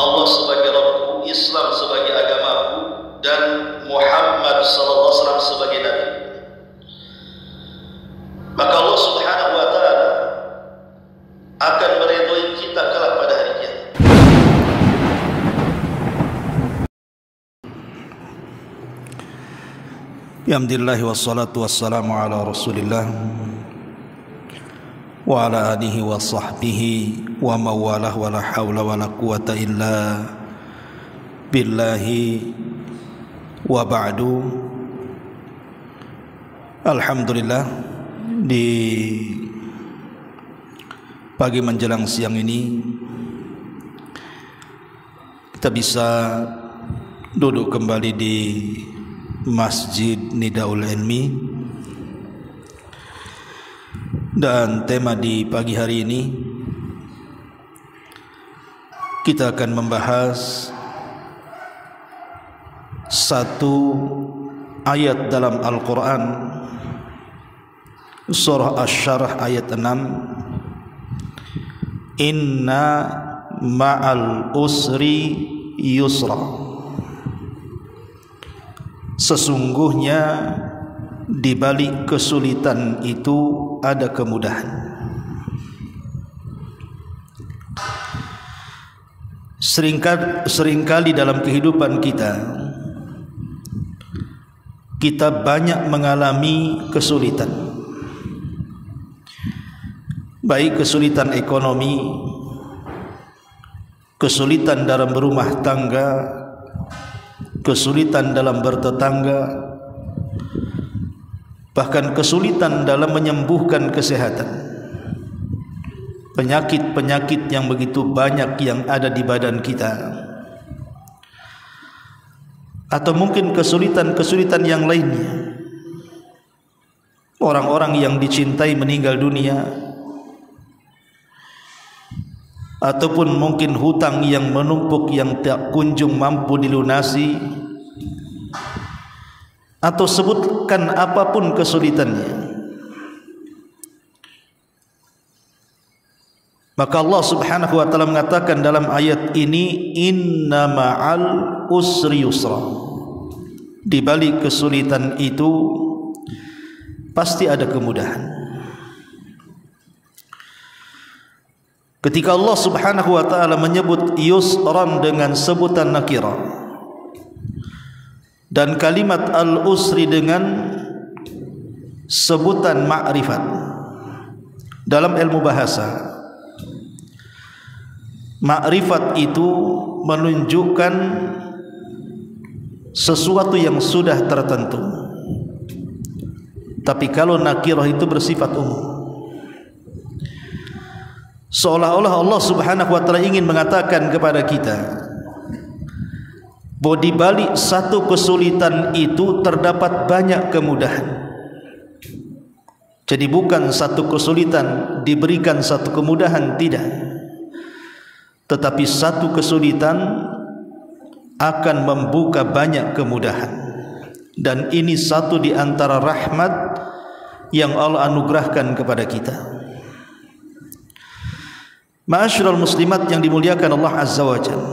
Allah sebagai Rabbku, Islam sebagai agamaku, dan Muhammad sallallahu alaihi wasallam sebagai nabi. Maka Allah Subhanahu wa taala akan meridhoi kita kelak pada hari kiamat. Alhamdulillah wassalatu wassalamu ala Rasulillah wa ala alihi wa sahbihi wa mawalah wa la hawla wa la quwata illa billahi wa ba'du. Alhamdulillah, di pagi menjelang siang ini kita bisa duduk kembali di Masjid Nidaul Ilmi, dan tema di pagi hari ini kita akan membahas satu ayat dalam Al-Quran, surah Asy-Syarh ayat 6, Inna ma'al usri yusra. Sesungguhnya di balik kesulitan itu ada kemudahan. Seringkali dalam kehidupan kita banyak mengalami kesulitan, baik kesulitan ekonomi, kesulitan dalam berumah tangga, kesulitan dalam bertetangga, bahkan kesulitan dalam menyembuhkan kesehatan. Penyakit-penyakit yang begitu banyak yang ada di badan kita, atau mungkin kesulitan-kesulitan yang lainnya. Orang-orang yang dicintai meninggal dunia, ataupun mungkin hutang yang menumpuk yang tak kunjung mampu dilunasi, atau sebutkan apapun kesulitannya. Maka Allah Subhanahu wa taala mengatakan dalam ayat ini, inna ma'al usri yusra. Di balik kesulitan itu pasti ada kemudahan. Ketika Allah Subhanahu wa taala menyebut yusran dengan sebutan nakirah dan kalimat al-usri dengan sebutan ma'rifat, dalam ilmu bahasa, ma'rifat itu menunjukkan sesuatu yang sudah tertentu. Tapi kalau nakirah itu bersifat umum, seolah-olah Allah Subhanahu wa taala ingin mengatakan kepada kita bahwa di balik satu kesulitan itu terdapat banyak kemudahan. Jadi bukan satu kesulitan diberikan satu kemudahan, tidak. Tetapi satu kesulitan akan membuka banyak kemudahan. Dan ini satu di antara rahmat yang Allah anugerahkan kepada kita. Ma'asyiral muslimat yang dimuliakan Allah Azza wa Jalla,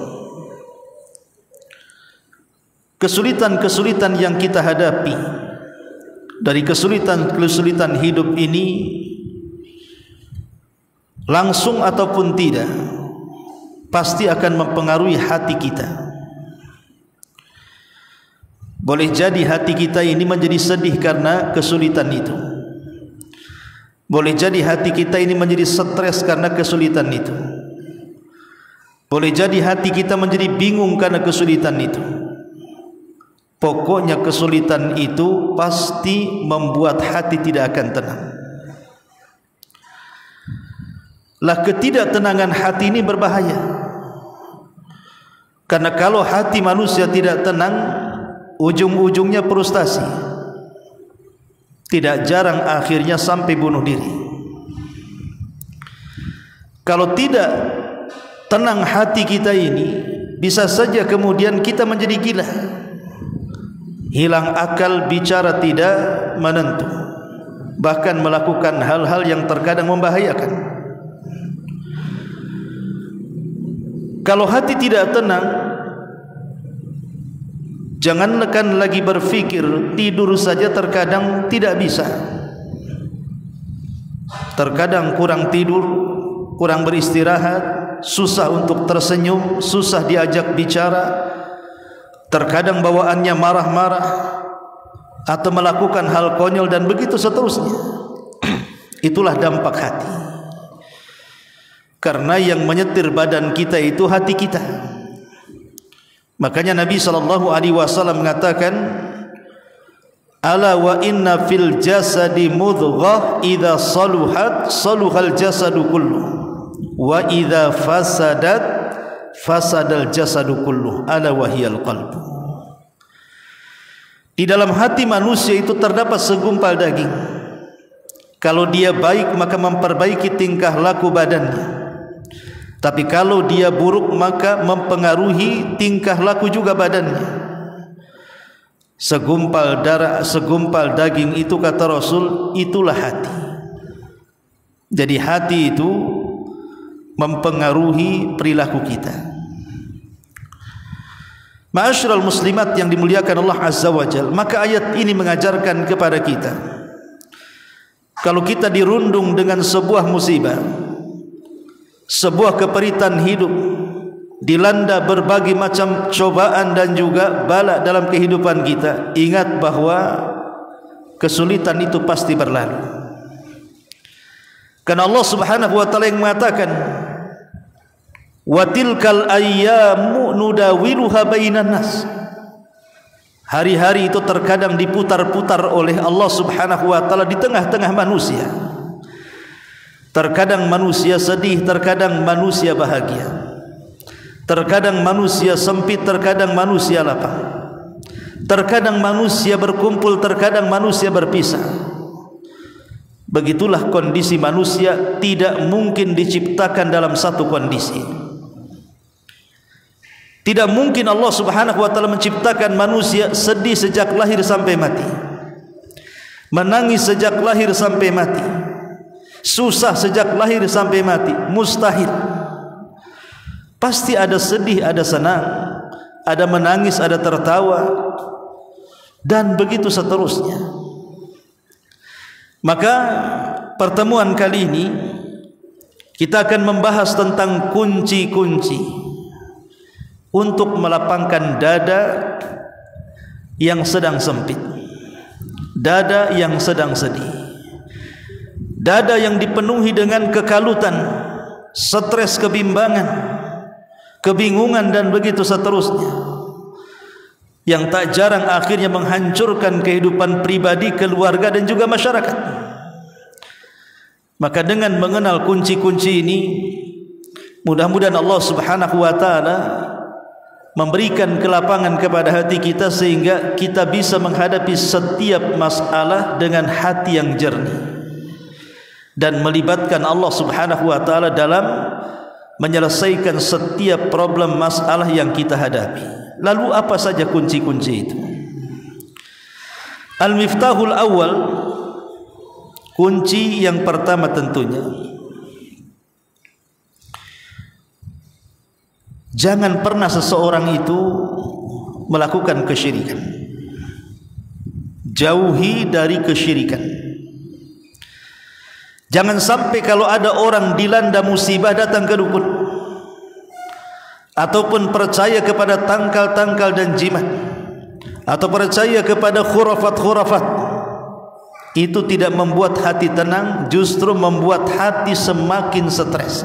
kesulitan-kesulitan yang kita hadapi, dari kesulitan-kesulitan hidup ini, langsung ataupun tidak, pasti akan mempengaruhi hati kita. Boleh jadi hati kita ini menjadi sedih karena kesulitan itu. Boleh jadi hati kita ini menjadi stres karena kesulitan itu. Boleh jadi hati kita menjadi bingung karena kesulitan itu. Pokoknya kesulitan itu pasti membuat hati tidak akan tenang. Lah, ketidaktenangan hati ini berbahaya. Karena kalau hati manusia tidak tenang, ujung-ujungnya frustasi. Tidak jarang akhirnya sampai bunuh diri. Kalau tidak tenang hati kita ini, bisa saja kemudian kita menjadi gila, hilang akal, bicara tidak menentu, bahkan melakukan hal-hal yang terkadang membahayakan. Kalau hati tidak tenang, jangankan lagi berfikir, tidur saja terkadang tidak bisa. Terkadang kurang tidur, kurang beristirahat, susah untuk tersenyum, susah diajak bicara. Terkadang bawaannya marah-marah atau melakukan hal konyol dan begitu seterusnya. Itulah dampak hati. Karena yang menyetir badan kita itu hati kita. Makanya Nabi SAW mengatakan, ala wa inna fil jasadi mudghah idza saluhat saluhal jasadu kullu wa idza fasadat fasadal jasadu kullu ala wahiyal qalbu. Di dalam hati manusia itu terdapat segumpal daging. Kalau dia baik maka memperbaiki tingkah laku badannya. Tapi kalau dia buruk maka mempengaruhi tingkah laku juga badannya. Segumpal darah, segumpal daging itu kata Rasul, itulah hati. Jadi hati itu mempengaruhi perilaku kita. Ma'asyiral muslimat yang dimuliakan Allah Azza wa Jalla, maka ayat ini mengajarkan kepada kita, kalau kita dirundung dengan sebuah musibah, sebuah keperitan hidup, dilanda berbagai macam cobaan dan juga bala dalam kehidupan kita, ingat bahwa kesulitan itu pasti berlalu. Karena Allah Subhanahu wa taala yang mengatakan, wa tilkal ayyamu nudawiluha bainan nas. Hari-hari itu terkadang diputar-putar oleh Allah Subhanahu wa taala di tengah-tengah manusia. Terkadang manusia sedih, terkadang manusia bahagia. Terkadang manusia sempit, terkadang manusia lapang. Terkadang manusia berkumpul, terkadang manusia berpisah. Begitulah kondisi manusia, tidak mungkin diciptakan dalam satu kondisi. Tidak mungkin Allah Subhanahu wa taala menciptakan manusia sedih sejak lahir sampai mati, menangis sejak lahir sampai mati, susah sejak lahir sampai mati. Mustahil. Pasti ada sedih, ada senang, ada menangis, ada tertawa, dan begitu seterusnya. Maka pertemuan kali ini kita akan membahas tentang kunci-kunci untuk melapangkan dada yang sedang sempit, dada yang sedang sedih, dada yang dipenuhi dengan kekalutan, stres, kebimbangan, kebingungan dan begitu seterusnya, yang tak jarang akhirnya menghancurkan kehidupan pribadi, keluarga dan juga masyarakat. Maka dengan mengenal kunci-kunci ini, mudah-mudahan Allah Subhanahu wa taala memberikan kelapangan kepada hati kita sehingga kita bisa menghadapi setiap masalah dengan hati yang jernih dan melibatkan Allah Subhanahu wa taala dalam menyelesaikan setiap problem masalah yang kita hadapi. Lalu apa saja kunci-kunci itu? Al-miftahul awal, kunci yang pertama tentunya, jangan pernah seseorang itu melakukan kesyirikan. Jauhi dari kesyirikan. Jangan sampai kalau ada orang dilanda musibah datang ke dukun, ataupun percaya kepada tangkal-tangkal dan jimat, atau percaya kepada khurafat-khurafat, itu tidak membuat hati tenang, justru membuat hati semakin stres.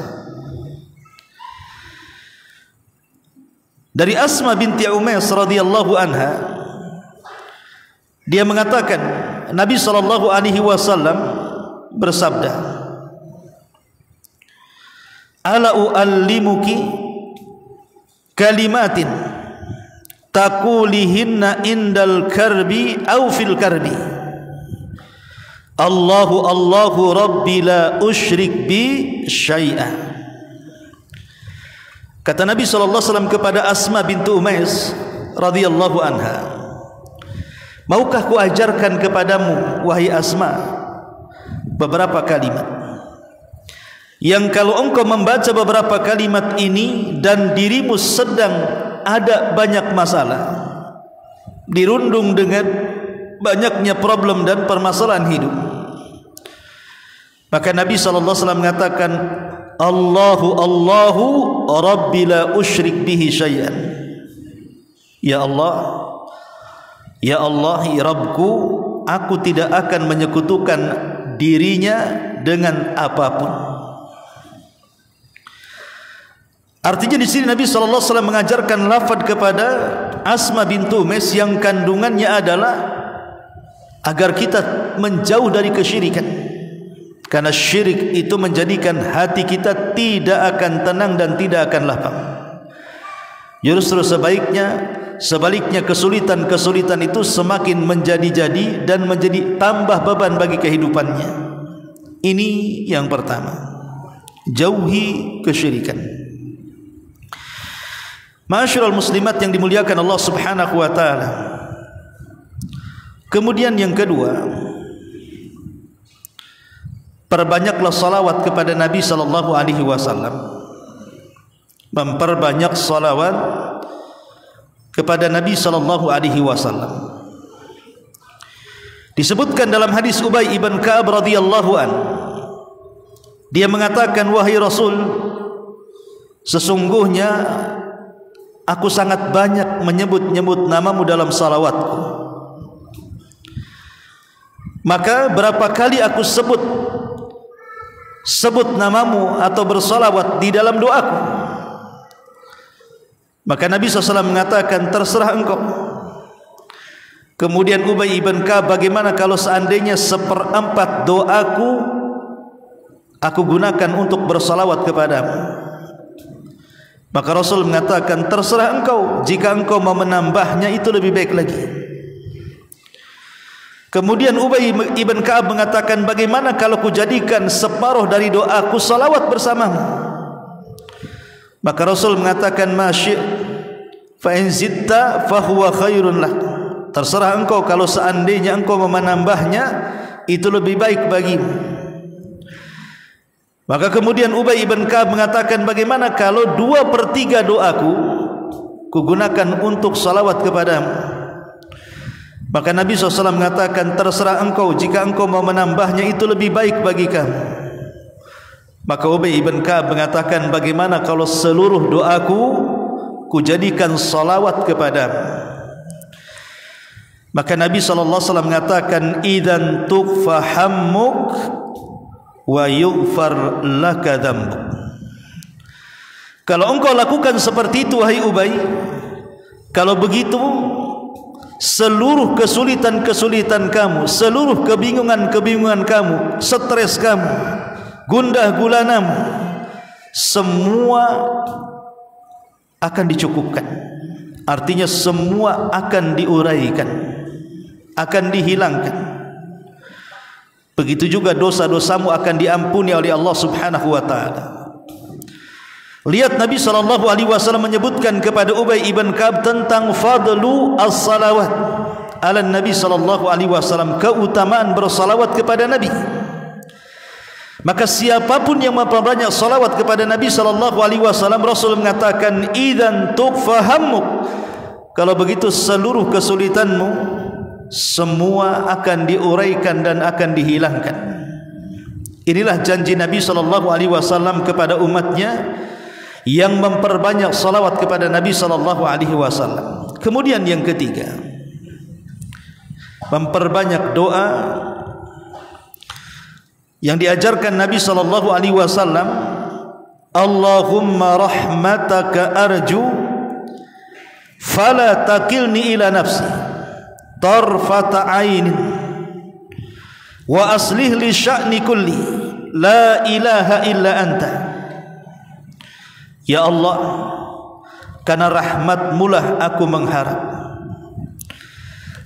Dari Asma binti Umays radhiyallahu anha, dia mengatakan Nabi SAW bersabda, ala uallimuki kalimatin taqulihinna indal karbi au fil karbi, Allahu Allahu Rabbi la usyrik bi syai'ah. Kata Nabi SAW kepada Asma binti Umays radhiyallahu anha, maukah ku ajarkan kepadamu wahai Asma beberapa kalimat yang kalau engkau membaca beberapa kalimat ini dan dirimu sedang ada banyak masalah, dirundung dengan banyaknya problem dan permasalahan hidup, maka Nabi SAW mengatakan, Allahu Allahu Rabbi la usyrik bihi syai'an. Ya Allah, ya Allah, ya Rabbku, aku tidak akan menyekutukan dirinya dengan apapun. Artinya di sini Nabi SAW mengajarkan lafaz kepada Asma bintu Umais yang kandungannya adalah agar kita menjauh dari kesyirikan, karena syirik itu menjadikan hati kita tidak akan tenang dan tidak akan lapang. Justru sebaliknya kesulitan-kesulitan itu semakin menjadi-jadi dan menjadi tambah beban bagi kehidupannya. Ini yang pertama, jauhi kesyirikan. Ma'asyiral muslimat yang dimuliakan Allah Subhanahu wa taala. Kemudian yang kedua, perbanyaklah salawat kepada Nabi sallallahu alaihi wasallam. Memperbanyak salawat kepada Nabi sallallahu alaihi wasallam. Disebutkan dalam hadis Ubay ibn Ka'ab radhiyallahu an, dia mengatakan, wahai Rasul, sesungguhnya aku sangat banyak menyebut-nyebut namamu dalam salawatku. Maka berapa kali aku sebut namamu atau bersalawat di dalam doaku? Maka Nabi SAW mengatakan, terserah engkau. Kemudian Ubay ibn Ka'ab, bagaimana kalau seandainya 1/4 doaku aku gunakan untuk bersalawat kepadamu? Maka Rasul mengatakan, terserah engkau, jika engkau mau menambahnya itu lebih baik lagi. Kemudian Ubay ibn Ka'ab mengatakan, bagaimana kalau ku jadikan separuh dari doaku salawat bersamamu? Maka Rasul mengatakan, masyi' fa in zitta fa huwa khairun lak. Terserah engkau, kalau seandainya engkau mau menambahnya itu lebih baik bagimu. Maka kemudian Ubay ibn Ka'ab mengatakan, bagaimana kalau 2/3 doaku kugunakan untuk salawat kepadamu? Maka Nabi SAW mengatakan, terserah engkau, jika engkau mau menambahnya itu lebih baik bagi kamu. Maka Ubay ibn Ka'ab mengatakan, bagaimana kalau seluruh doaku kujadikan salawat kepadamu? Maka Nabi SAW mengatakan, idzan tukfa hammuk wa yughfar laka dzambuk. Kalau engkau lakukan seperti itu, wahai Ubay, kalau begitu seluruh kesulitan-kesulitan kamu, seluruh kebingungan-kebingungan kamu, stres kamu, gundah gulanamu, semua akan dicukupkan. Artinya semua akan diuraikan, akan dihilangkan. Begitu juga dosa-dosamu akan diampuni oleh Allah Subhanahu wa taala. Lihat Nabi SAW menyebutkan kepada Ubay ibn Ka'ab tentang fadlu as-salawat ala Nabi SAW, keutamaan bersalawat kepada Nabi. Maka siapapun yang memperbanyak salawat kepada Nabi SAW, Rasul mengatakan, idzan tukfa hammuk, kalau begitu seluruh kesulitanmu semua akan diuraikan dan akan dihilangkan. Inilah janji Nabi SAW kepada umatnya yang memperbanyak salawat kepada Nabi SAW. Kemudian yang ketiga, memperbanyak doa yang diajarkan Nabi SAW. Allahumma rahmataka arju fala takilni ila nafsi tarfata ainin wa aslih li sya'ni kulli la ilaha illa anta. Ya Allah, karena rahmat-Mulah aku mengharap,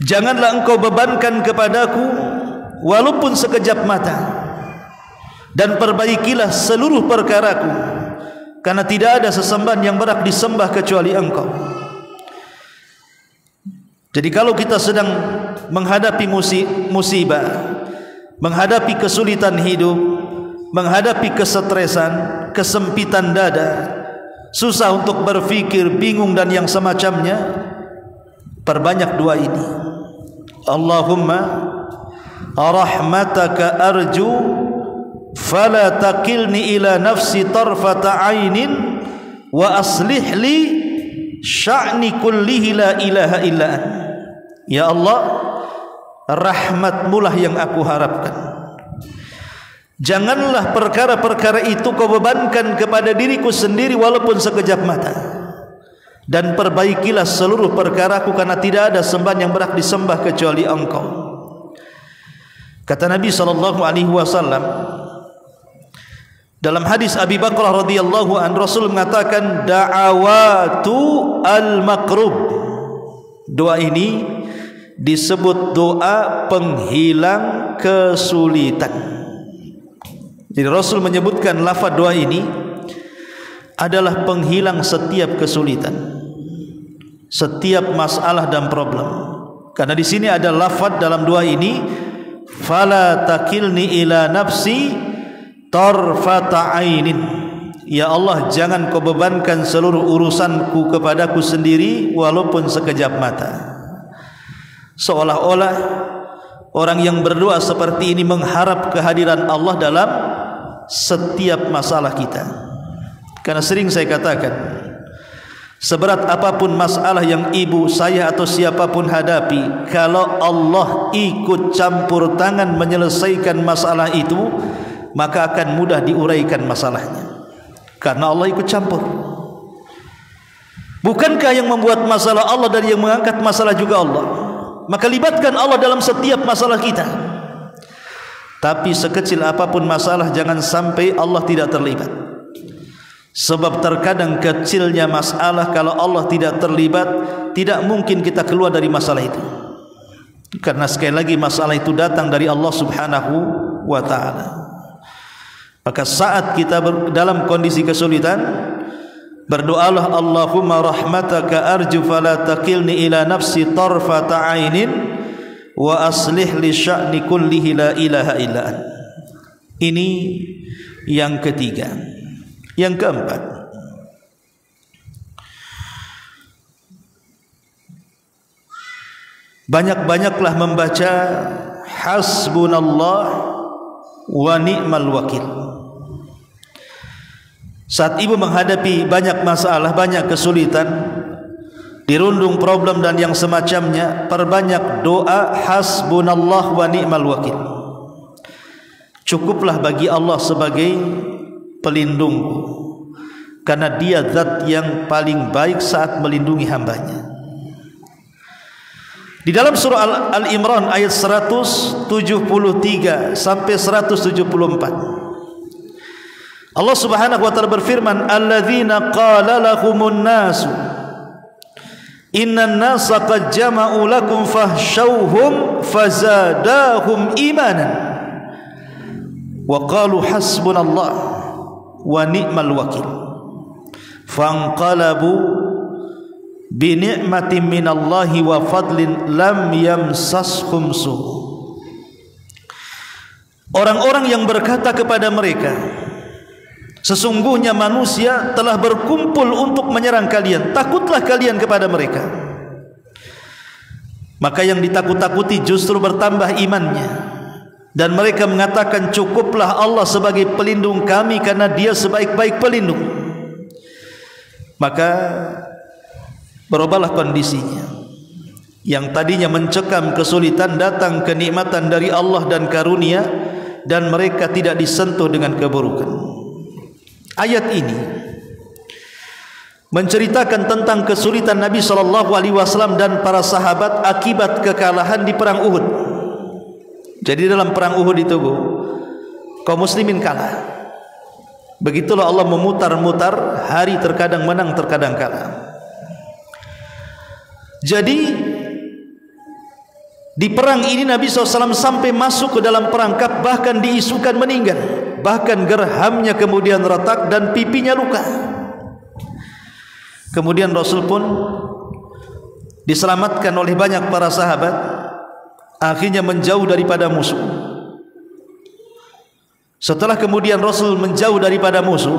janganlah engkau bebankan kepadaku walaupun sekejap mata, dan perbaikilah seluruh perkaraku, karena tidak ada sesembahan yang berhak disembah kecuali engkau. Jadi kalau kita sedang menghadapi musibah, menghadapi kesulitan hidup, menghadapi kesetresan, kesempitan dada, susah untuk berfikir, bingung dan yang semacamnya, perbanyak doa ini. Allahumma rahmataka arju fala taqilni ila nafsi tarfata ainin wa aslih li sya'ni kullihi la ilaha illa an. Ya Allah, rahmatmu-lah yang aku harapkan. Janganlah perkara-perkara itu kau bebankan kepada diriku sendiri walaupun sekejap mata. Dan perbaikilah seluruh perkaraku, karena tidak ada sembahan yang berhak disembah kecuali Engkau. Kata Nabi SAW dalam hadis Abi Bakrah radhiyallahu an, Rasul mengatakan da'awatu al-makrub. Doa ini disebut doa penghilang kesulitan. Jadi Rasul menyebutkan lafaz doa ini adalah penghilang setiap kesulitan, setiap masalah dan problem. Karena di sini ada lafaz dalam doa ini, fala takilni ila nafsi tarfata ainin. Ya Allah, jangan kau bebankan seluruh urusanku kepadaku sendiri walaupun sekejap mata. Seolah-olah orang yang berdoa seperti ini mengharap kehadiran Allah dalam setiap masalah kita. Karena sering saya katakan, seberat apapun masalah yang ibu, saya atau siapapun hadapi, kalau Allah ikut campur tangan menyelesaikan masalah itu, maka akan mudah diuraikan masalahnya. Karena Allah ikut campur. Bukankah yang membuat masalah Allah dan yang mengangkat masalah juga Allah? Maka libatkan Allah dalam setiap masalah kita. Tapi sekecil apapun masalah, jangan sampai Allah tidak terlibat. Sebab terkadang kecilnya masalah, kalau Allah tidak terlibat, tidak mungkin kita keluar dari masalah itu. Karena sekali lagi masalah itu datang dari Allah Subhanahu wa ta'ala. Maka saat kita dalam kondisi kesulitan, berdoalah, Allahumma rahmataka arju fala taqilni ila nafsi tarfata ainin wa aslih li sya'ni kullihi la ilaha illa an. Ini yang ketiga. Yang keempat, banyak-banyaklah membaca hasbunallah wa ni'mal wakil. Saat ibu menghadapi banyak masalah, banyak kesulitan, dirundung problem dan yang semacamnya, perbanyak doa hasbunallah wa ni'mal wakil. Cukuplah bagi Allah sebagai pelindungku, karena dia zat yang paling baik saat melindungi hambanya. Di dalam surah Al-Imran ayat 173 sampai 174, Allah Subhanahu wa taala berfirman, alladzina qala lahumun nasu innan nasa qad jama'u lakum fahshawhum fazadahum imanan wa qalu hasbunallah wa ni'mal wakil fanqalabu bi ni'matin minallahi wa fadlin lam yamsashum su. Orang-orang yang berkata kepada mereka, sesungguhnya manusia telah berkumpul untuk menyerang kalian, takutlah kalian kepada mereka. Maka yang ditakut-takuti justru bertambah imannya. Dan mereka mengatakan, cukuplah Allah sebagai pelindung kami, karena dia sebaik-baik pelindung. Maka berubahlah kondisinya. Yang tadinya mencekam kesulitan, datang kenikmatan dari Allah dan karunia, dan mereka tidak disentuh dengan keburukan. Ayat ini menceritakan tentang kesulitan Nabi SAW dan para sahabat akibat kekalahan di perang Uhud. Jadi dalam perang Uhud itu kaum muslimin kalah. Begitulah Allah memutar-mutar hari, terkadang menang, terkadang kalah. Jadi di perang ini Nabi SAW sampai masuk ke dalam perangkap, bahkan diisukan meninggal, bahkan gerhamnya kemudian retak dan pipinya luka. Kemudian Rasul pun diselamatkan oleh banyak para sahabat, akhirnya menjauh daripada musuh. Setelah kemudian Rasul menjauh daripada musuh,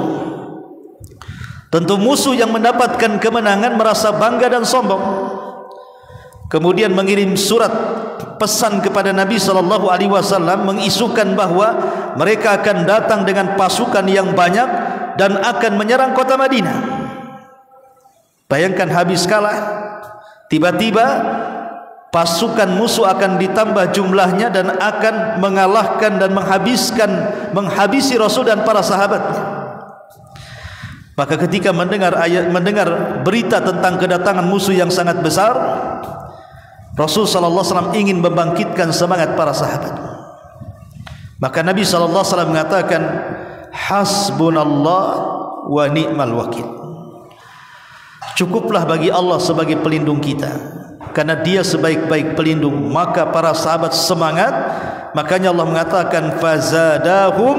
tentu musuh yang mendapatkan kemenangan merasa bangga dan sombong. Kemudian mengirim surat pesan kepada Nabi SAW, mengisukan bahwa mereka akan datang dengan pasukan yang banyak dan akan menyerang kota Madinah. Bayangkan, habis kalah, tiba-tiba pasukan musuh akan ditambah jumlahnya dan akan mengalahkan dan menghabisi Rasul dan para sahabatnya. Maka ketika mendengar berita tentang kedatangan musuh yang sangat besar, Rasul sallallahu alaihi wasallam ingin membangkitkan semangat para sahabat. Maka Nabi sallallahu alaihi wasallam mengatakan, hasbunallah wa ni'mal wakil. Cukuplah bagi Allah sebagai pelindung kita, karena Dia sebaik-baik pelindung. Maka para sahabat semangat. Makanya Allah mengatakan fazadahum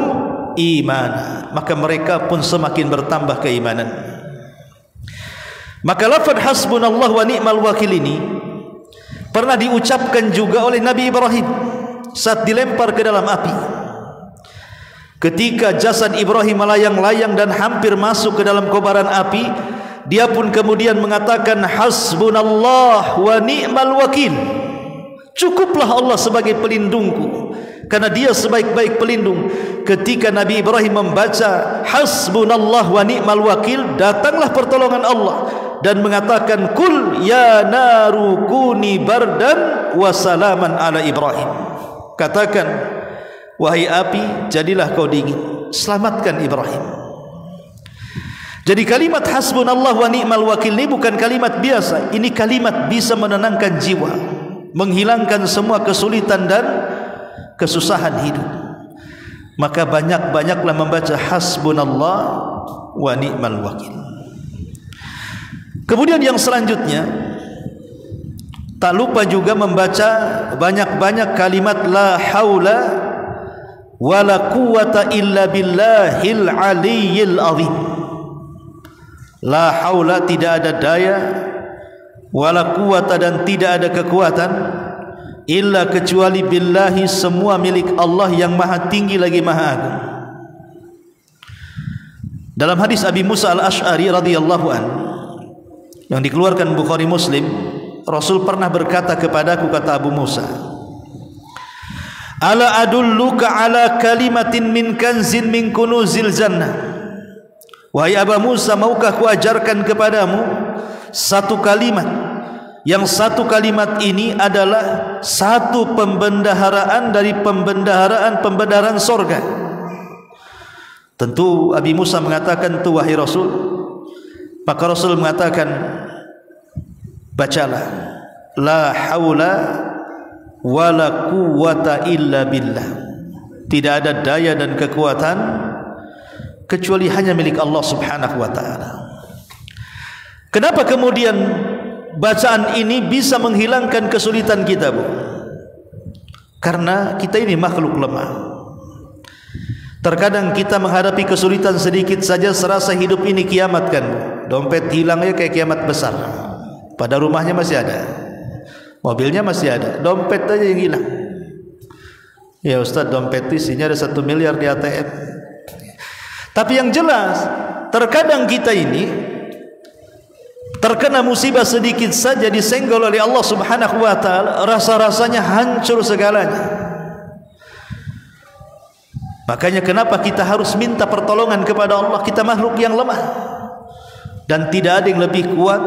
imana, maka mereka pun semakin bertambah keimanan. Maka lafaz hasbunallah wa ni'mal wakil ini pernah diucapkan juga oleh Nabi Ibrahim saat dilempar ke dalam api. Ketika jasad Ibrahim melayang-layang dan hampir masuk ke dalam kobaran api, dia pun kemudian mengatakan hasbunallah wa ni'mal wakil. Cukuplah Allah sebagai pelindungku, karena Dia sebaik-baik pelindung. Ketika Nabi Ibrahim membaca hasbunallah wa ni'mal wakil, datanglah pertolongan Allah dan mengatakan kul ya naru kuni bardan wa salaman ala Ibrahim. Katakan, wahai api, jadilah kau dingin, selamatkan Ibrahim. Jadi kalimat hasbunallah wa ni'mal wakil ini bukan kalimat biasa. Ini kalimat bisa menenangkan jiwa, menghilangkan semua kesulitan dan kesusahan hidup. Maka banyak-banyaklah membaca hasbunallah wa ni'mal wakil. Kemudian yang selanjutnya, tak lupa juga membaca banyak-banyak kalimat la haula wa la quwata illa billahil aliyyil azim. La haula, tidak ada daya, wala quwata, dan tidak ada kekuatan, illa, kecuali billahi, semua milik Allah yang maha tinggi lagi maha agung. Dalam hadis Abi Musa al-Ash'ari radhiyallahu anhu yang dikeluarkan Bukhari Muslim, Rasul pernah berkata kepadaku, kata Abu Musa, ala adulluka ala kalimatin min kanzin min kunuzil jannah. Wahai Abu Musa, maukah ku ajarkan kepadamu satu kalimat, yang satu kalimat ini adalah satu pembendaharaan dari pembendaharaan sorga. Tentu Abi Musa mengatakan, tu wahai Rasul. Maka Rasul mengatakan, bacalah la haula wala quwata illa billah. Tidak ada daya dan kekuatan kecuali hanya milik Allah subhanahu wa ta'ala. Kenapa kemudian bacaan ini bisa menghilangkan kesulitan kita, Bu? Karena kita ini makhluk lemah. Terkadang kita menghadapi kesulitan sedikit saja serasa hidup ini kiamat, kan? Dompet hilangnya kayak kiamat besar. Pada rumahnya masih ada, mobilnya masih ada, dompet aja yang hilang. Ya Ustaz, dompet isinya ada 1 miliar di ATM. Tapi yang jelas, terkadang kita ini terkena musibah sedikit saja, disenggol oleh Allah subhanahu wa ta'ala, rasa-rasanya hancur segalanya. Makanya kenapa kita harus minta pertolongan kepada Allah? Kita makhluk yang lemah, dan tidak ada yang lebih kuat,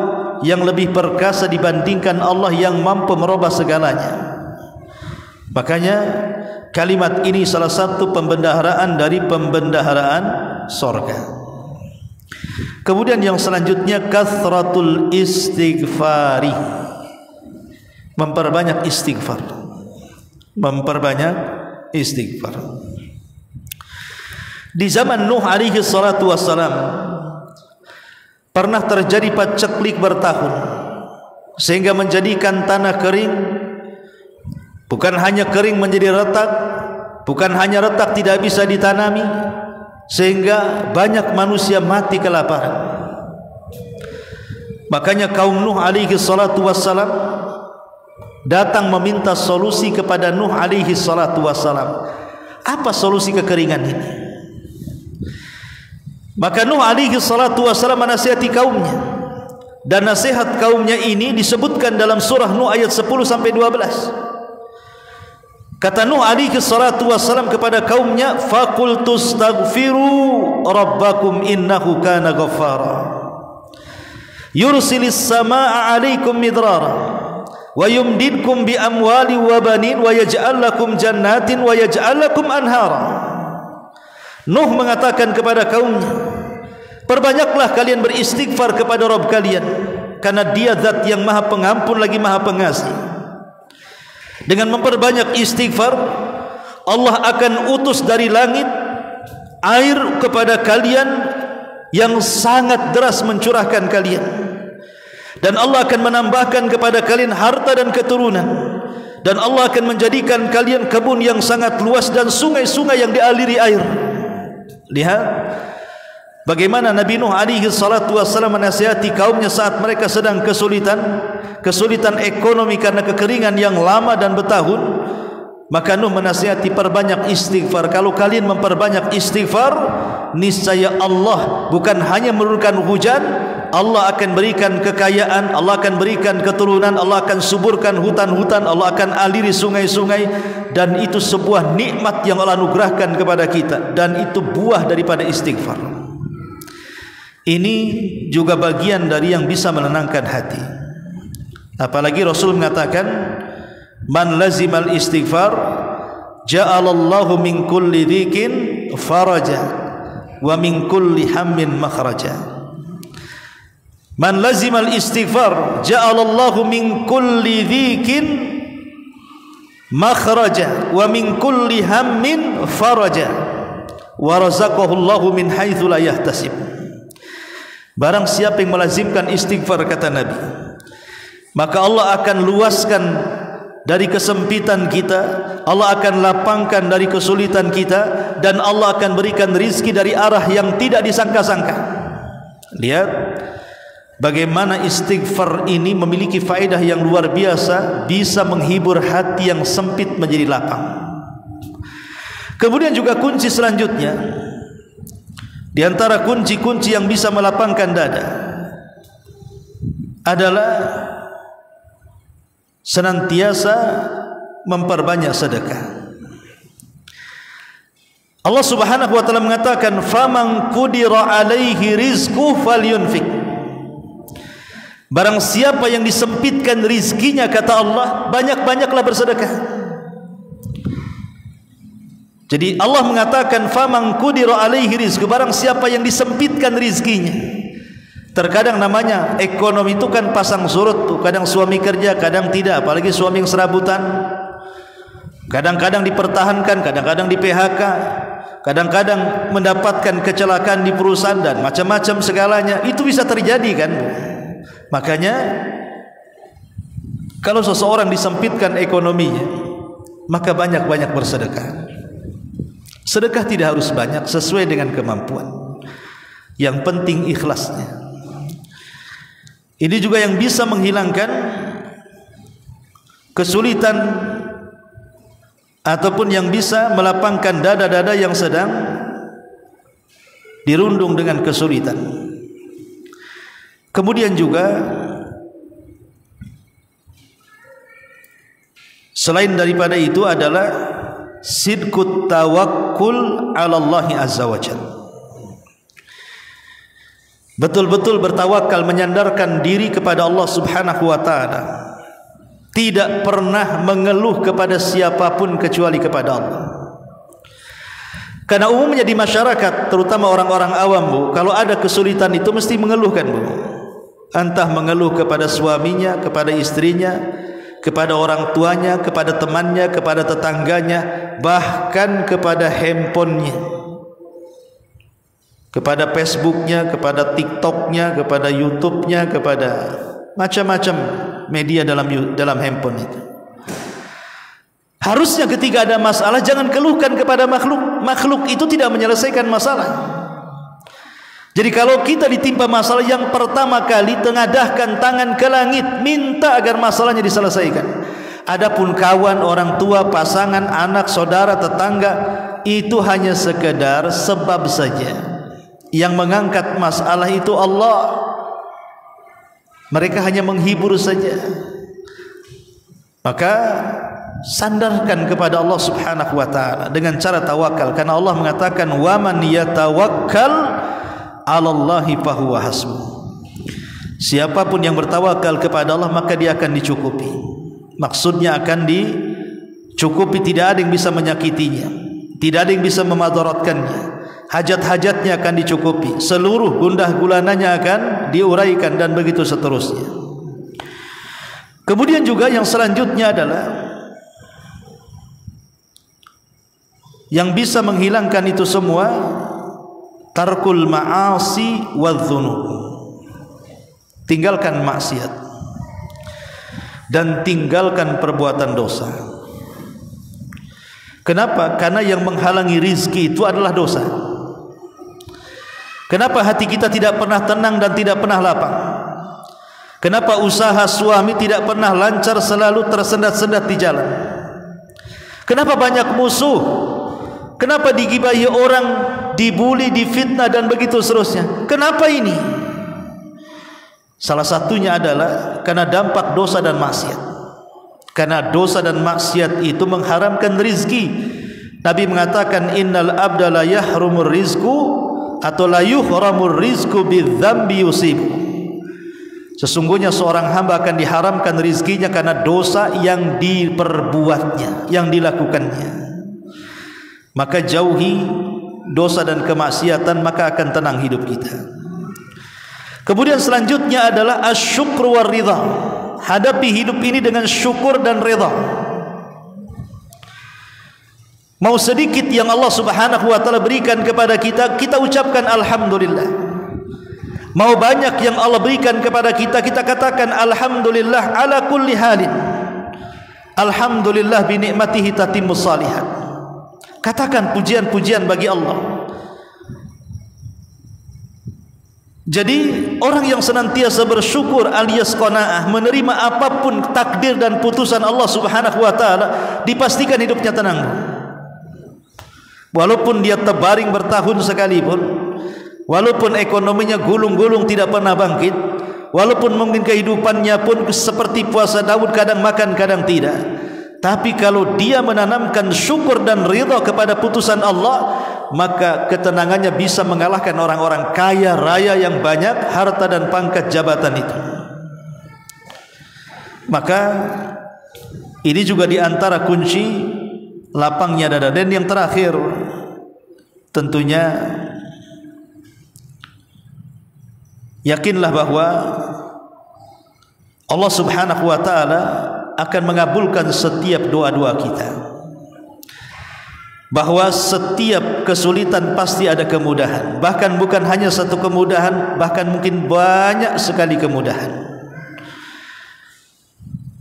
yang lebih perkasa dibandingkan Allah yang mampu merubah segalanya. Makanya kalimat ini salah satu pembendaharaan dari pembendaharaan sorga. Kemudian yang selanjutnya, kathratul istighfari, memperbanyak istighfar. Memperbanyak istighfar. Di zaman Nuh alaihi salatu wassalam pernah terjadi paceklik bertahun, sehingga menjadikan tanah kering. Bukan hanya kering, menjadi retak. Bukan hanya retak, tidak bisa ditanami, sehingga banyak manusia mati kelaparan. Makanya kaum Nuh alaihi salatu wassalam datang meminta solusi kepada Nuh alaihi salatu wassalam. Apa solusi kekeringan ini? Maka Nuh alaihi salatu wassalam menasihati kaumnya, dan nasihat kaumnya ini disebutkan dalam surah Nuh ayat 10 sampai 12. Kata Nuh alaihi salatu wassalam kepada kaumnya, faqultustaghfiru rabbakum innahu kana ghaffara yursilis samaa'a 'alaikum midrara wa yumdidkum bi amwali wa banin wa yaj'al lakum jannatin wa yaj'al lakum anhara. Nuh mengatakan kepada kaumnya, perbanyaklah kalian beristighfar kepada Rabb kalian, karena Dia zat yang Maha Pengampun lagi Maha Pengasih. Dengan memperbanyak istighfar, Allah akan utus dari langit air kepada kalian yang sangat deras mencurahkan kalian, dan Allah akan menambahkan kepada kalian harta dan keturunan, dan Allah akan menjadikan kalian kebun yang sangat luas dan sungai-sungai yang dialiri air. Lihat bagaimana Nabi Nuh alaihi salatu wassalam menasihati kaumnya saat mereka sedang kesulitan ekonomi karena kekeringan yang lama dan bertahun. Maka Nuh menasihati, perbanyak istighfar. Kalau kalian memperbanyak istighfar, niscaya Allah bukan hanya menurunkan hujan, Allah akan berikan kekayaan, Allah akan berikan keturunan, Allah akan suburkan hutan-hutan, Allah akan aliri sungai-sungai, dan itu sebuah nikmat yang Allah anugerahkan kepada kita, dan itu buah daripada istighfar. Ini juga bagian dari yang bisa menenangkan hati. Apalagi Rasul mengatakan, man lazimal istighfar ja'alallahu min kulli dhikin faraja wa min kulli hammin makhraja. Man lazimal istighfar ja'alallahu min kulli dhikin makhraja wa min kulli hammin faraja wa razaqahu Allahu min haitsu la yahtasib. Barang siapa yang melazimkan istighfar, kata Nabi, maka Allah akan luaskan dari kesempitan kita, Allah akan lapangkan dari kesulitan kita, dan Allah akan berikan rizki dari arah yang tidak disangka-sangka. Lihat bagaimana istighfar ini memiliki faedah yang luar biasa, bisa menghibur hati yang sempit menjadi lapang. Kemudian juga kunci selanjutnya, di antara kunci-kunci yang bisa melapangkan dada adalah senantiasa memperbanyak sedekah. Allah Subhanahu wa taala mengatakan, faman qudira alaihi rizquhu falyunfik. Barang siapa yang disempitkan rizkinya, kata Allah, banyak-banyaklah bersedekah. Jadi Allah mengatakan faman qudira alaihi rizquhu, barang siapa yang disempitkan rizkinya. Terkadang namanya ekonomi itu kan pasang surut tuh, kadang suami kerja, kadang tidak, apalagi suami yang serabutan. Kadang-kadang dipertahankan, kadang-kadang di PHK, kadang-kadang mendapatkan kecelakaan di perusahaan, dan macam-macam segalanya. Itu bisa terjadi kan. Makanya kalau seseorang disempitkan ekonominya, maka banyak-banyak bersedekah. Sedekah tidak harus banyak, sesuai dengan kemampuan. Yang penting ikhlasnya. Ini juga yang bisa menghilangkan kesulitan ataupun yang bisa melapangkan dada-dada yang sedang dirundung dengan kesulitan. Kemudian juga selain daripada itu adalah sidqut tawakkul 'ala Allah azza wa jalla. Betul-betul bertawakal, menyandarkan diri kepada Allah Subhanahu wa taala. Tidak pernah mengeluh kepada siapapun kecuali kepada Allah. Karena umumnya di masyarakat, terutama orang-orang awam, Bu, kalau ada kesulitan itu mesti mengeluhkan, Bu. Entah mengeluh kepada suaminya, kepada istrinya, kepada orang tuanya, kepada temannya, kepada tetangganya, bahkan kepada handphonenya, kepada Facebooknya, kepada TikToknya, kepada YouTubenya, kepada macam-macam media dalam handphone itu. Harusnya ketika ada masalah jangan keluhkan kepada makhluk. Makhluk itu tidak menyelesaikan masalah. Jadi kalau kita ditimpa masalah, yang pertama kali tengadahkan tangan ke langit, minta agar masalahnya diselesaikan. Adapun kawan, orang tua, pasangan, anak, saudara, tetangga, itu hanya sekedar sebab saja. Yang mengangkat masalah itu Allah. Mereka hanya menghibur saja. Maka sandarkan kepada Allah Subhanahu wa taala dengan cara tawakal, karena Allah mengatakan wa man yatawakkal 'alallahi fahuwa hasbuh. Siapapun yang bertawakal kepada Allah maka dia akan dicukupi. Maksudnya akan dicukupi, tidak ada yang bisa menyakitinya, tidak ada yang bisa memadaratkannya. Hajat-hajatnya akan dicukupi, seluruh gundah gulananya akan diuraikan, dan begitu seterusnya. Kemudian juga yang selanjutnya adalah yang bisa menghilangkan itu semua, tarkul ma'asi wadh-dhunub. Tinggalkan maksiat dan tinggalkan perbuatan dosa. Kenapa? Karena yang menghalangi rizki itu adalah dosa. Kenapa hati kita tidak pernah tenang dan tidak pernah lapang? Kenapa usaha suami tidak pernah lancar, selalu tersendat-sendat di jalan? Kenapa banyak musuh? Kenapa digibahi orang, dibuli, difitnah, dan begitu seterusnya? Kenapa ini? Salah satunya adalah karena dampak dosa dan maksiat. Karena dosa dan maksiat itu mengharamkan rizki. Nabi mengatakan innal abda la yahrumur rizku atau la yuhramur rizku bidzambi yusibu. Sesungguhnya seorang hamba akan diharamkan rizkinya karena dosa yang diperbuatnya, yang dilakukannya. Maka jauhi dosa dan kemaksiatan, maka akan tenang hidup kita. Kemudian selanjutnya adalah asyukru war ridha. Hadapi hidup ini dengan syukur dan ridha. Mau sedikit yang Allah Subhanahu wa taala berikan kepada kita, kita ucapkan alhamdulillah. Mau banyak yang Allah berikan kepada kita, kita katakan alhamdulillah ala kulli halin. Alhamdulillah bi ni'matihi tatimmus shalihat. Katakan pujian-pujian bagi Allah. Jadi orang yang senantiasa bersyukur alias qanaah, menerima apapun takdir dan putusan Allah Subhanahu wa taala, dipastikan hidupnya tenang. Walaupun dia terbaring bertahun sekalipun, walaupun ekonominya gulung-gulung tidak pernah bangkit, walaupun mungkin kehidupannya pun seperti puasa Daud, kadang makan kadang tidak, tapi kalau dia menanamkan syukur dan ridha kepada putusan Allah, maka ketenangannya bisa mengalahkan orang-orang kaya raya yang banyak harta dan pangkat jabatan itu. Maka ini juga diantara kunci lapangnya dada. Dan yang terakhir tentunya yakinlah bahwa Allah Subhanahu wa taala akan mengabulkan setiap doa-doa kita. Bahwa setiap kesulitan pasti ada kemudahan. Bahkan bukan hanya satu kemudahan, bahkan mungkin banyak sekali kemudahan.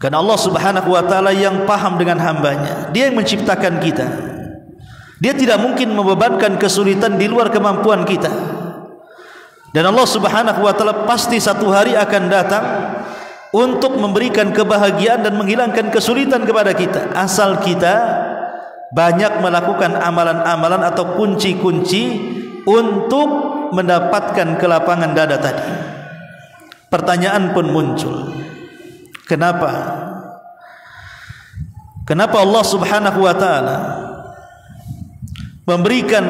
Karena Allah Subhanahu wa taala yang paham dengan hambanya. Dia yang menciptakan kita. Dia tidak mungkin membebankan kesulitan di luar kemampuan kita. Dan Allah Subhanahu wa taala pasti satu hari akan datang untuk memberikan kebahagiaan dan menghilangkan kesulitan kepada kita, asal kita banyak melakukan amalan-amalan atau kunci-kunci untuk mendapatkan kelapangan dada tadi. Pertanyaan pun muncul. Kenapa? Kenapa Allah Subhanahu wa taala memberikan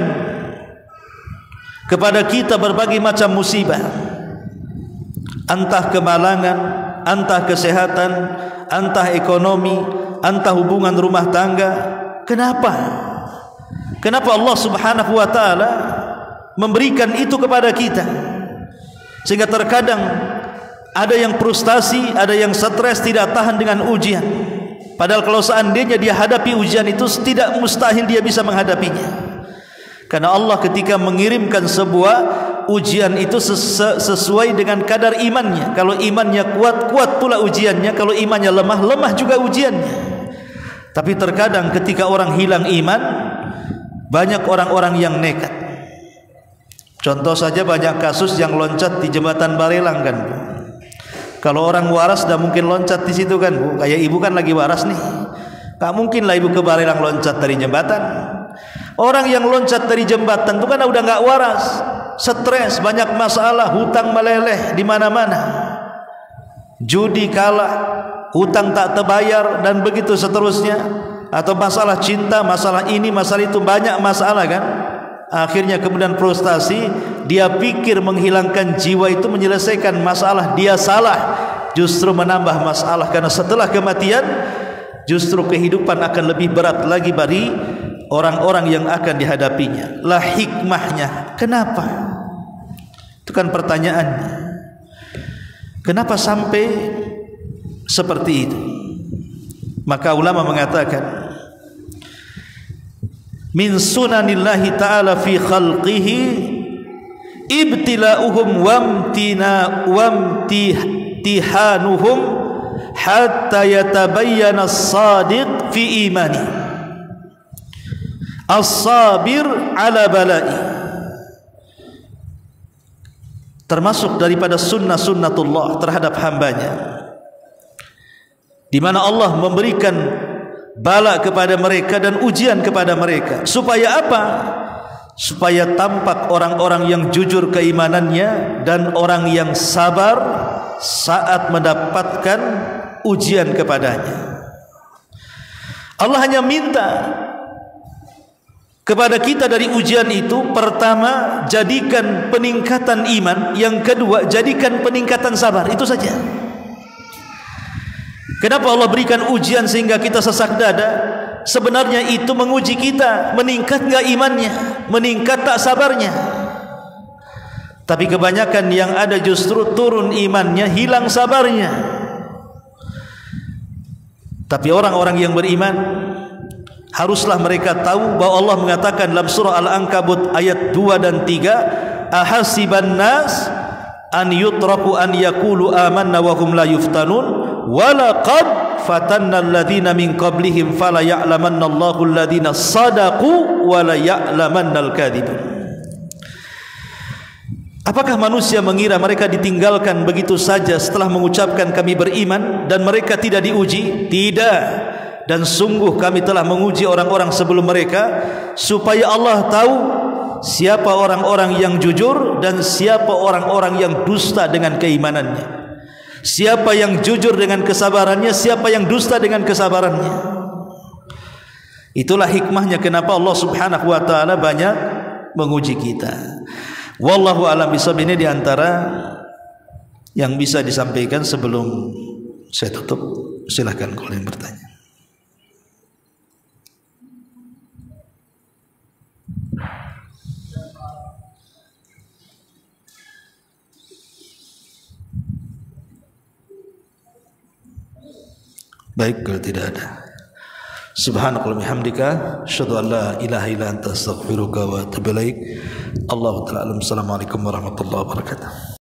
kepada kita berbagai macam musibah? Entah kemalangan, entah kesehatan, entah ekonomi, entah hubungan rumah tangga. Kenapa? Kenapa Allah Subhanahu wa taala memberikan itu kepada kita? Sehingga terkadang ada yang frustasi, ada yang stres, tidak tahan dengan ujian. Padahal kalau seandainya dia hadapi ujian itu, tidak mustahil dia bisa menghadapinya. Karena Allah ketika mengirimkan sebuah ujian itu sesuai dengan kadar imannya. Kalau imannya kuat, kuat pula ujiannya. Kalau imannya lemah, lemah juga ujiannya. Tapi terkadang ketika orang hilang iman, banyak orang-orang yang nekat. Contoh saja banyak kasus yang loncat di jembatan Barelang kan, Bu. Kalau orang waras dah mungkin loncat di situ kan, Bu. Kayak ibu kan lagi waras nih, tak mungkin lah ibu ke Barelang loncat dari jembatan. Orang yang loncat dari jembatan itu kan udah nggak waras, stres, banyak masalah, hutang meleleh di mana-mana, judi kalah, hutang tak terbayar, dan begitu seterusnya. Atau masalah cinta, masalah ini, masalah itu, banyak masalah kan. Akhirnya kemudian frustasi, dia pikir menghilangkan jiwa itu menyelesaikan masalah, dia salah, justru menambah masalah. Karena setelah kematian justru kehidupan akan lebih berat lagi bagi orang-orang yang akan dihadapinya. Lah hikmahnya, kenapa? Itu kan pertanyaannya. Kenapa sampai seperti itu? Maka ulama mengatakan, min sunanillahi ta'ala fi khalqihi ibtila'uhum wamtihanuhum hatta yatabayyana as-sadiq fi imani as-sabir ala bala'i. Termasuk daripada sunnatullah terhadap hambanya, di mana Allah memberikan bala kepada mereka dan ujian kepada mereka. Supaya apa? Supaya tampak orang-orang yang jujur keimanannya dan orang yang sabar saat mendapatkan ujian kepadanya. Allah hanya minta kepada kita dari ujian itu, pertama, jadikan peningkatan iman, yang kedua, jadikan peningkatan sabar. Itu saja. Kenapa Allah berikan ujian sehingga kita sesak dada? Sebenarnya itu menguji kita, meningkat enggak imannya, meningkat tak sabarnya. Tapi kebanyakan yang ada justru turun imannya, hilang sabarnya. Tapi orang-orang yang beriman, haruslah mereka tahu bahwa Allah mengatakan dalam surah Al-Ankabut ayat 2 dan 3, ahasiban nas an yutraku an yaqulu amanna wa hum la yuftanun walaqad fatanna alladhina min qablihim fala ya'lamanna Allahu alladhina sadaqu wa la ya'lamanna al-kadhibun. Apakah manusia mengira mereka ditinggalkan begitu saja setelah mengucapkan kami beriman dan mereka tidak diuji? Tidak. Dan sungguh kami telah menguji orang-orang sebelum mereka supaya Allah tahu siapa orang-orang yang jujur dan siapa orang-orang yang dusta dengan keimanannya. Siapa yang jujur dengan kesabarannya, siapa yang dusta dengan kesabarannya. Itulah hikmahnya kenapa Allah Subhanahu wa taala banyak menguji kita. Wallahu a'lam bishawab. Ini di antara yang bisa disampaikan sebelum saya tutup. Silakan kalau yang bertanya. Baik, kalau tidak ada, subhanakallahumma hamdika asyhadu an la ilaha illa anta astaghfiruka wa atubu ilaik. Allahu ta'ala alam. Assalamualaikum warahmatullahi wabarakatuh.